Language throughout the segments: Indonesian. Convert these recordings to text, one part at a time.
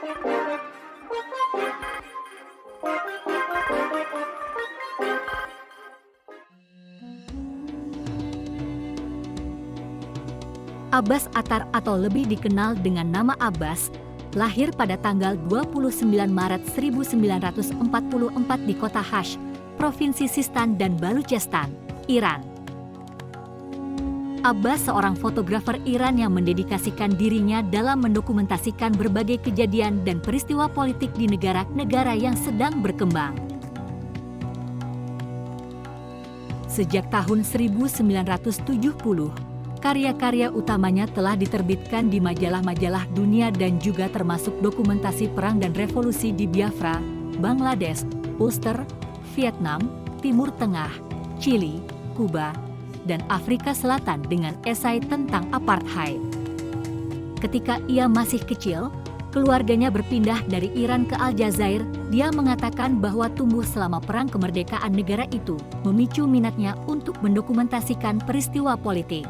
Abbas Attar atau lebih dikenal dengan nama Abbas, lahir pada tanggal 29 Maret 1944 di kota Hash, Provinsi Sistan dan Baluchistan, Iran. Abbas seorang fotografer Iran yang mendedikasikan dirinya dalam mendokumentasikan berbagai kejadian dan peristiwa politik di negara-negara yang sedang berkembang. Sejak tahun 1970, karya-karya utamanya telah diterbitkan di majalah-majalah dunia dan juga termasuk dokumentasi perang dan revolusi di Biafra, Bangladesh, Ulster, Vietnam, Timur Tengah, Chili, Kuba, dan Afrika Selatan dengan esai tentang apartheid. Ketika ia masih kecil, keluarganya berpindah dari Iran ke Aljazair. Dia mengatakan bahwa tumbuh selama perang kemerdekaan negara itu memicu minatnya untuk mendokumentasikan peristiwa politik.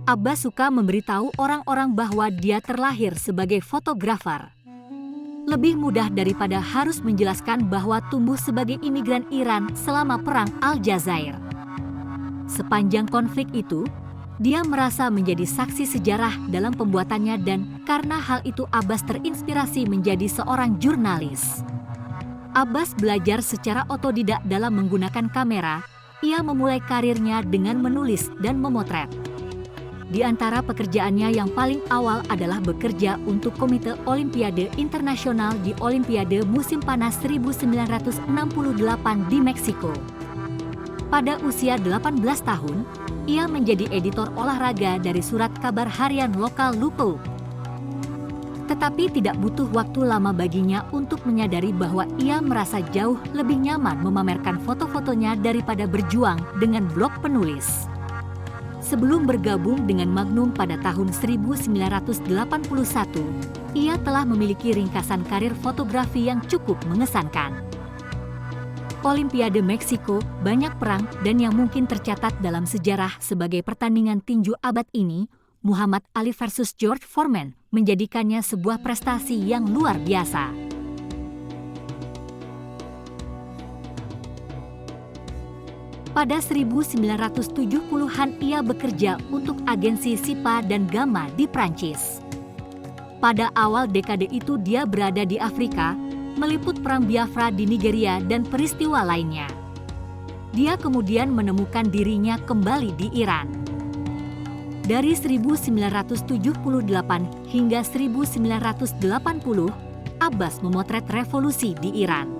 Abbas suka memberitahu orang-orang bahwa dia terlahir sebagai fotografer. Lebih mudah daripada harus menjelaskan bahwa tumbuh sebagai imigran Iran selama perang Aljazair. Sepanjang konflik itu, dia merasa menjadi saksi sejarah dalam pembuatannya dan karena hal itu Abbas terinspirasi menjadi seorang jurnalis. Abbas belajar secara otodidak dalam menggunakan kamera. Ia memulai karirnya dengan menulis dan memotret. Di antara pekerjaannya yang paling awal adalah bekerja untuk Komite Olimpiade Internasional di Olimpiade Musim Panas 1968 di Meksiko. Pada usia 18 tahun, ia menjadi editor olahraga dari surat kabar harian lokal Lupo. Tetapi tidak butuh waktu lama baginya untuk menyadari bahwa ia merasa jauh lebih nyaman memamerkan foto-fotonya daripada berjuang dengan blog penulis. Sebelum bergabung dengan Magnum pada tahun 1981, ia telah memiliki ringkasan karir fotografi yang cukup mengesankan. Olimpiade Meksiko, banyak perang dan yang mungkin tercatat dalam sejarah sebagai pertandingan tinju abad ini, Muhammad Ali versus George Foreman, menjadikannya sebuah prestasi yang luar biasa. Pada 1970-an ia bekerja untuk agensi Sipa dan Gamma di Prancis. Pada awal dekade itu dia berada di Afrika, meliput perang Biafra di Nigeria dan peristiwa lainnya. Dia kemudian menemukan dirinya kembali di Iran. Dari 1978 hingga 1980, Abbas memotret revolusi di Iran.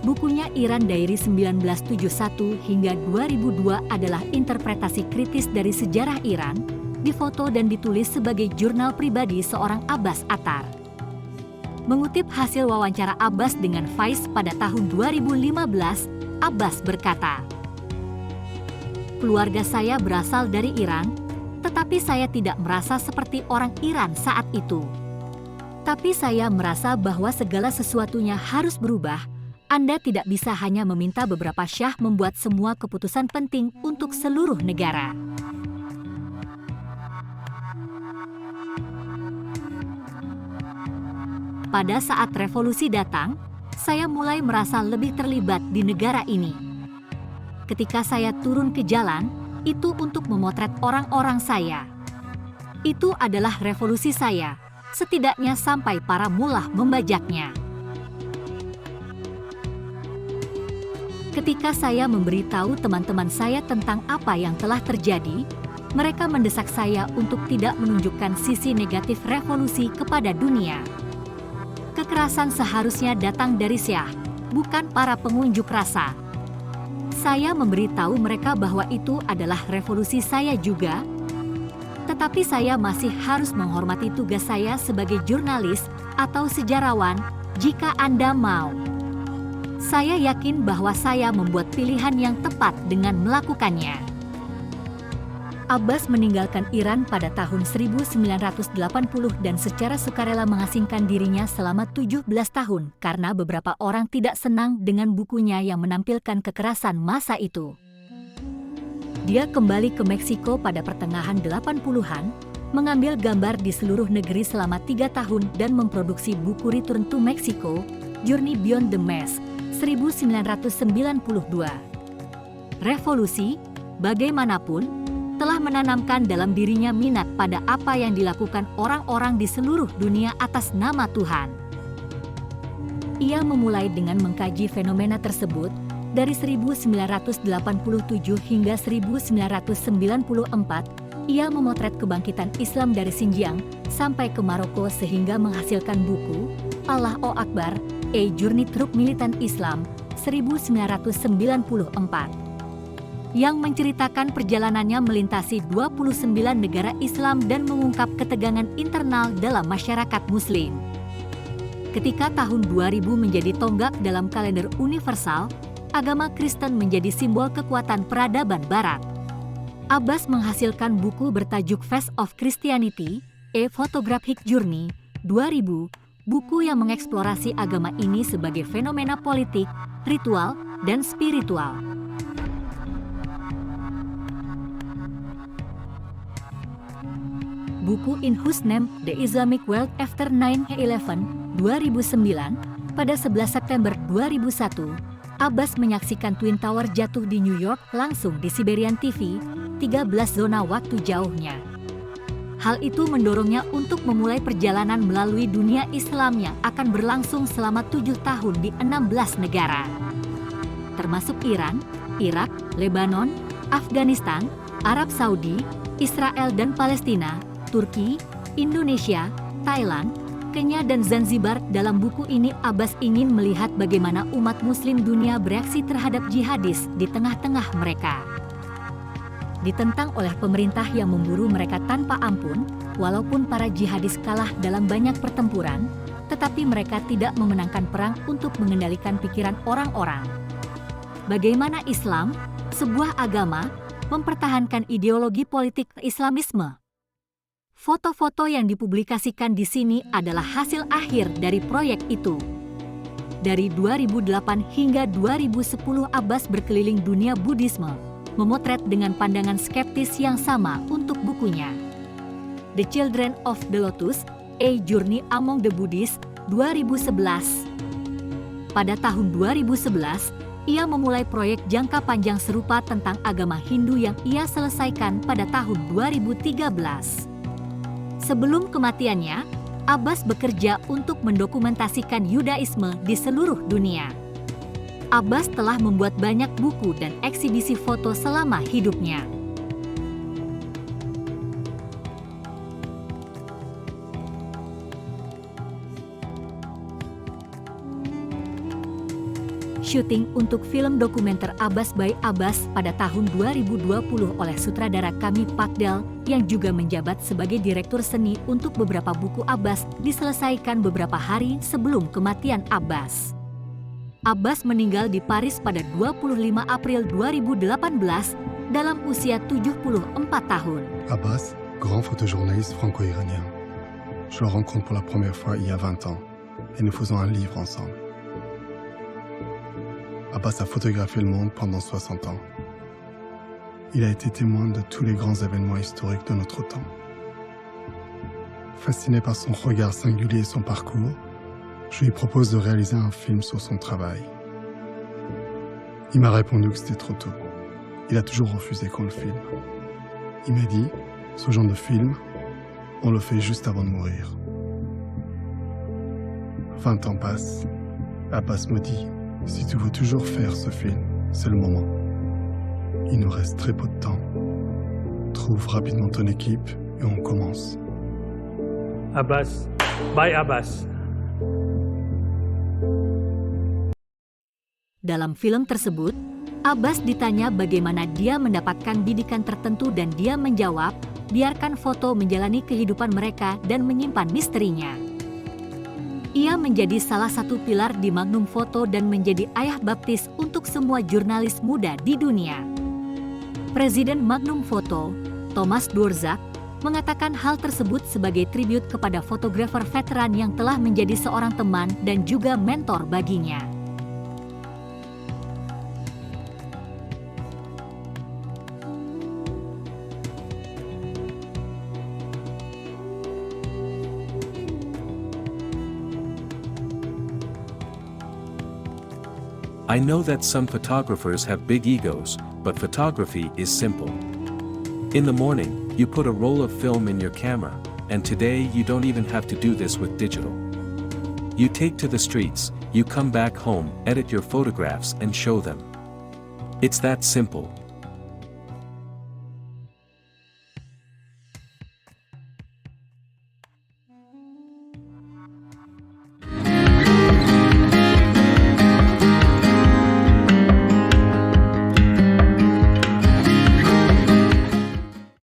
Bukunya Iran Diary 1971 hingga 2002 adalah interpretasi kritis dari sejarah Iran, difoto dan ditulis sebagai jurnal pribadi seorang Abbas Attar. Mengutip hasil wawancara Abbas dengan Vice pada tahun 2015, Abbas berkata, "Keluarga saya berasal dari Iran, tetapi saya tidak merasa seperti orang Iran saat itu. Tapi saya merasa bahwa segala sesuatunya harus berubah. Anda tidak bisa hanya meminta beberapa syah membuat semua keputusan penting untuk seluruh negara." Pada saat revolusi datang, saya mulai merasa lebih terlibat di negara ini. Ketika saya turun ke jalan, itu untuk memotret orang-orang saya. Itu adalah revolusi saya, setidaknya sampai para mullah membajaknya. Ketika saya memberitahu teman-teman saya tentang apa yang telah terjadi, mereka mendesak saya untuk tidak menunjukkan sisi negatif revolusi kepada dunia. Kekerasan seharusnya datang dari Syiah, bukan para pengunjuk rasa. Saya memberitahu mereka bahwa itu adalah revolusi saya juga, tetapi saya masih harus menghormati tugas saya sebagai jurnalis atau sejarawan jika Anda mau. Saya yakin bahwa saya membuat pilihan yang tepat dengan melakukannya. Abbas meninggalkan Iran pada tahun 1980 dan secara sukarela mengasingkan dirinya selama 17 tahun karena beberapa orang tidak senang dengan bukunya yang menampilkan kekerasan masa itu. Dia kembali ke Meksiko pada pertengahan 80-an, mengambil gambar di seluruh negeri selama 3 tahun dan memproduksi buku Return to Mexico, Journey Beyond the Mask, 1992. Revolusi, bagaimanapun, telah menanamkan dalam dirinya minat pada apa yang dilakukan orang-orang di seluruh dunia atas nama Tuhan. Ia memulai dengan mengkaji fenomena tersebut dari 1987 hingga 1994. Ia memotret kebangkitan Islam dari Xinjiang sampai ke Maroko sehingga menghasilkan buku Allahu Akbar, A Journey Through Militant Islam, 1994. Yang menceritakan perjalanannya melintasi 29 negara Islam dan mengungkap ketegangan internal dalam masyarakat Muslim. Ketika tahun 2000 menjadi tonggak dalam kalender universal, agama Kristen menjadi simbol kekuatan peradaban Barat. Abbas menghasilkan buku bertajuk Face of Christianity, A Photographic Journey, 2000, buku yang mengeksplorasi agama ini sebagai fenomena politik, ritual, dan spiritual. Buku In Whose Name The Islamic World After 9/11, 2009, pada 11 September 2001, Abbas menyaksikan Twin Tower jatuh di New York langsung di Siberian TV, 13 zona waktu jauhnya. Hal itu mendorongnya untuk memulai perjalanan melalui dunia Islam yang akan berlangsung selama 7 tahun di 16 negara. Termasuk Iran, Irak, Lebanon, Afghanistan, Arab Saudi, Israel dan Palestina, Turki, Indonesia, Thailand, Kenya dan Zanzibar. Dalam buku ini Abbas ingin melihat bagaimana umat muslim dunia bereaksi terhadap jihadis di tengah-tengah mereka. Ditentang oleh pemerintah yang memburu mereka tanpa ampun, walaupun para jihadis kalah dalam banyak pertempuran, tetapi mereka tidak memenangkan perang untuk mengendalikan pikiran orang-orang. Bagaimana Islam, sebuah agama, mempertahankan ideologi politik Islamisme? Foto-foto yang dipublikasikan di sini adalah hasil akhir dari proyek itu. Dari 2008 hingga 2010 Abbas berkeliling dunia Buddhisme, memotret dengan pandangan skeptis yang sama untuk bukunya. The Children of the Lotus, A Journey Among the Buddhists, 2011. Pada tahun 2011, ia memulai proyek jangka panjang serupa tentang agama Hindu yang ia selesaikan pada tahun 2013. Sebelum kematiannya, Abbas bekerja untuk mendokumentasikan Yudaisme di seluruh dunia. Abbas telah membuat banyak buku dan eksibisi foto selama hidupnya. Syuting untuk film dokumenter Abbas by Abbas pada tahun 2020 oleh sutradara Kami Pakdal yang juga menjabat sebagai direktur seni untuk beberapa buku Abbas diselesaikan beberapa hari sebelum kematian Abbas. Abbas meninggal di Paris pada 25 April 2018 dalam usia 74 tahun. Abbas, grand photojournaliste franco-iranien. Je le rencontre pour la première fois il y a 20 ans et nous faisons un livre ensemble. Abbas a photographié le monde pendant 60 ans. Il a été témoin de tous les grands événements historiques de notre temps. Fasciné par son regard singulier et son parcours, je lui propose de réaliser un film sur son travail. Il m'a répondu que c'était trop tôt. Il a toujours refusé qu'on le filme. Il m'a dit, ce genre de film, on le fait juste avant de mourir. 20 ans passent. Abbas me dit, si tu veux toujours faire ce film, c'est le moment. Il nous reste très peu de temps. Trouve rapidement ton équipe et on commence. Abbas, by Abbas. Dalam film tersebut, Abbas ditanya bagaimana dia mendapatkan bidikan tertentu dan dia menjawab, biarkan foto menjalani kehidupan mereka dan menyimpan misterinya. Ia menjadi salah satu pilar di Magnum Photo dan menjadi ayah baptis untuk semua jurnalis muda di dunia. Presiden Magnum Photo, Thomas Dvorak, mengatakan hal tersebut sebagai tribut kepada fotografer veteran yang telah menjadi seorang teman dan juga mentor baginya. I know that some photographers have big egos, but photography is simple. In the morning, you put a roll of film in your camera, and today you don't even have to do this with digital. You take to the streets, you come back home, edit your photographs and show them. It's that simple.